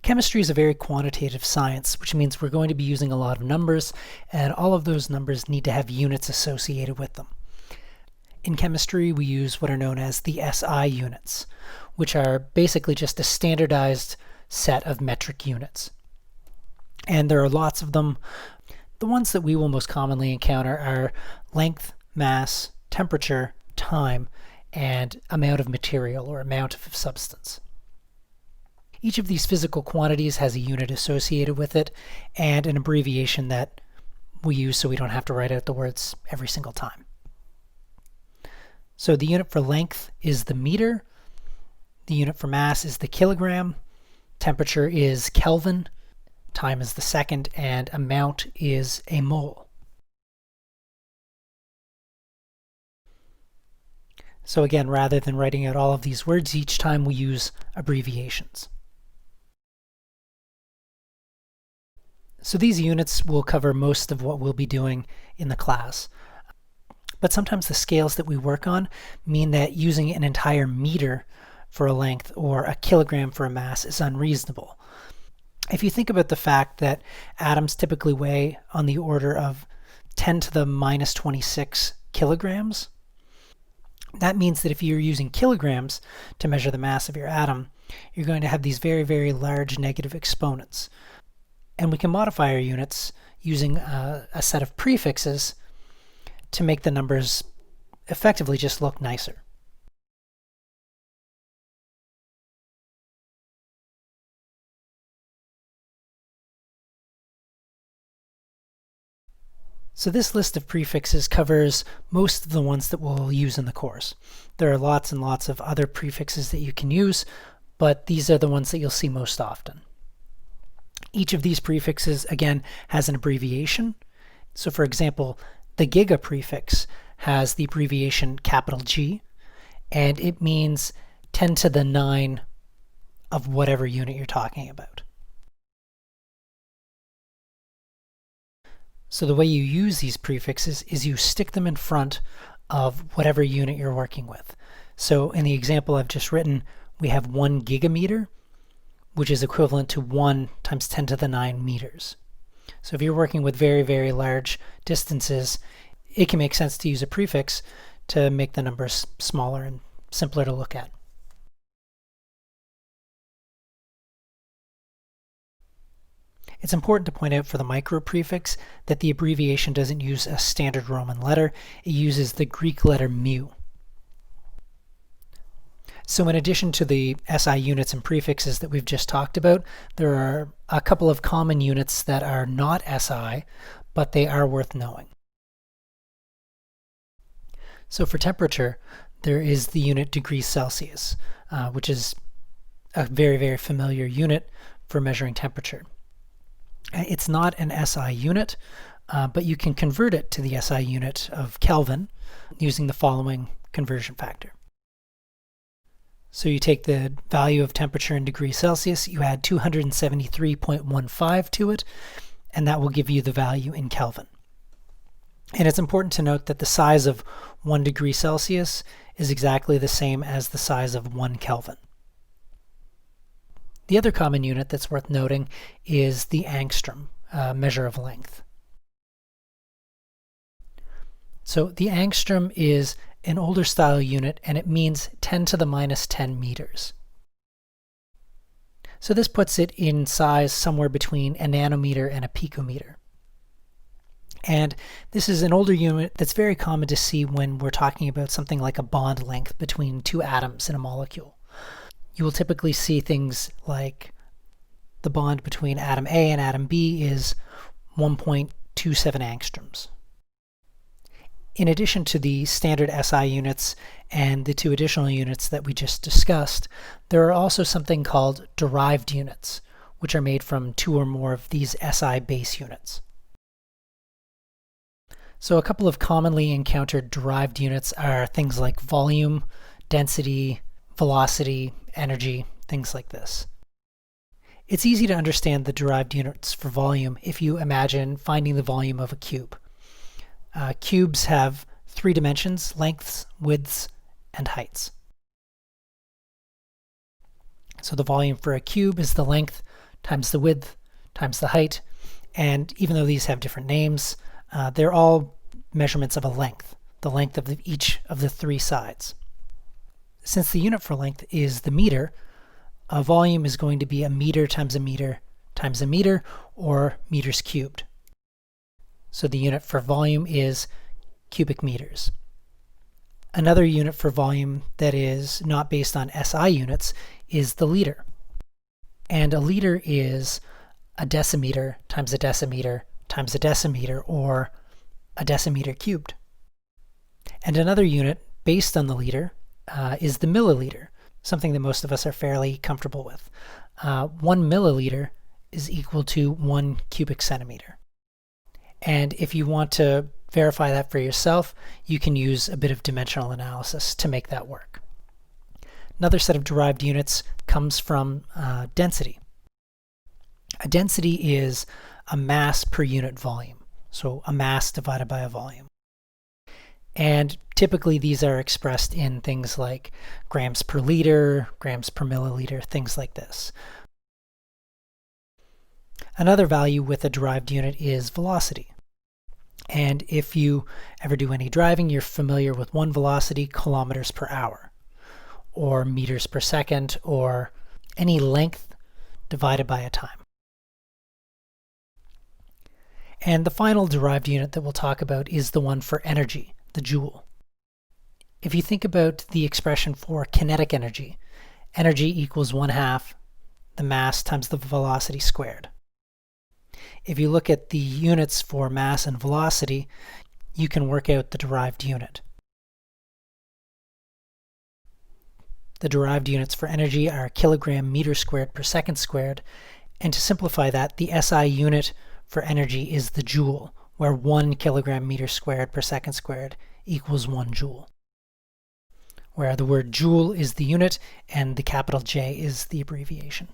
Chemistry is a very quantitative science, which means we're going to be using a lot of numbers, and all of those numbers need to have units associated with them. In chemistry, we use what are known as the SI units, which are basically just a standardized set of metric units. And there are lots of them. The ones that we will most commonly encounter are length, mass, temperature, time, and amount of material or amount of substance. Each of these physical quantities has a unit associated with it and an abbreviation that we use so we don't have to write out the words every single time. So the unit for length is the meter, the unit for mass is the kilogram, temperature is Kelvin, time is the second, and amount is a mole. So again, rather than writing out all of these words each time, we use abbreviations. So these units will cover most of what we'll be doing in the class. But sometimes the scales that we work on mean that using an entire meter for a length or a kilogram for a mass is unreasonable. If you think about the fact that atoms typically weigh on the order of 10 to the minus 26 kilograms, that means that if you're using kilograms to measure the mass of your atom, you're going to have these very, very large negative exponents. And we can modify our units using a set of prefixes to make the numbers effectively just look nicer. So this list of prefixes covers most of the ones that we'll use in the course. There are lots and lots of other prefixes that you can use, but these are the ones that you'll see most often. Each of these prefixes, again, has an abbreviation. So for example, the giga prefix has the abbreviation capital G, and it means 10 to the 9 of whatever unit you're talking about. So the way you use these prefixes is you stick them in front of whatever unit you're working with. So in the example I've just written, we have 1 gigameter, which is equivalent to 1 times 10 to the 9 meters. So if you're working with very, very large distances, it can make sense to use a prefix to make the numbers smaller and simpler to look at. It's important to point out for the micro prefix that the abbreviation doesn't use a standard Roman letter, it uses the Greek letter mu. So in addition to the SI units and prefixes that we've just talked about, there are a couple of common units that are not SI, but they are worth knowing. So for temperature, there is the unit degrees Celsius, which is a very, very familiar unit for measuring temperature. It's not an SI unit, but you can convert it to the SI unit of Kelvin using the following conversion factor. So you take the value of temperature in degrees Celsius, you add 273.15 to it, and that will give you the value in Kelvin. And it's important to note that the size of 1 degree Celsius is exactly the same as the size of 1 Kelvin. The other common unit that's worth noting is the angstrom, measure of length. So the angstrom is an older style unit, and it means 10 to the minus 10 meters. So this puts it in size somewhere between a nanometer and a picometer. And this is an older unit that's very common to see when we're talking about something like a bond length between two atoms in a molecule. You will typically see things like the bond between atom A and atom B is 1.27 angstroms. In addition to the standard SI units and the two additional units that we just discussed, there are also something called derived units, which are made from 2 or more of these SI base units. So a couple of commonly encountered derived units are things like volume, density, velocity, energy, things like this. It's easy to understand the derived units for volume if you imagine finding the volume of a cube. Cubes have 3 dimensions: lengths, widths, and heights. So the volume for a cube is the length times the width times the height. And even though these have different names, they're all measurements of a length, the length of each of the three sides. Since the unit for length is the meter, a volume is going to be a meter times a meter times a meter, or meters cubed. So the unit for volume is cubic meters. Another unit for volume that is not based on SI units is the liter. And a liter is a decimeter times a decimeter times a decimeter, or a decimeter cubed. And another unit based on the liter is the milliliter, something that most of us are fairly comfortable with. 1 milliliter is equal to 1 cubic centimeter. And if you want to verify that for yourself, you can use a bit of dimensional analysis to make that work. Another set of derived units comes from density. A density is a mass per unit volume, so a mass divided by a volume. And typically these are expressed in things like grams per liter, grams per milliliter, things like this. Another value with a derived unit is velocity. And if you ever do any driving, you're familiar with one velocity, kilometers per hour, or meters per second, or any length divided by a time. And the final derived unit that we'll talk about is the one for energy, the joule. If you think about the expression for kinetic energy, energy equals 1/2 the mass times the velocity squared. If you look at the units for mass and velocity, you can work out the derived unit. The derived units for energy are kilogram meter squared per second squared, and to simplify that, the SI unit for energy is the joule, where 1 kilogram meter squared per second squared equals 1 joule, where the word joule is the unit and the capital J is the abbreviation.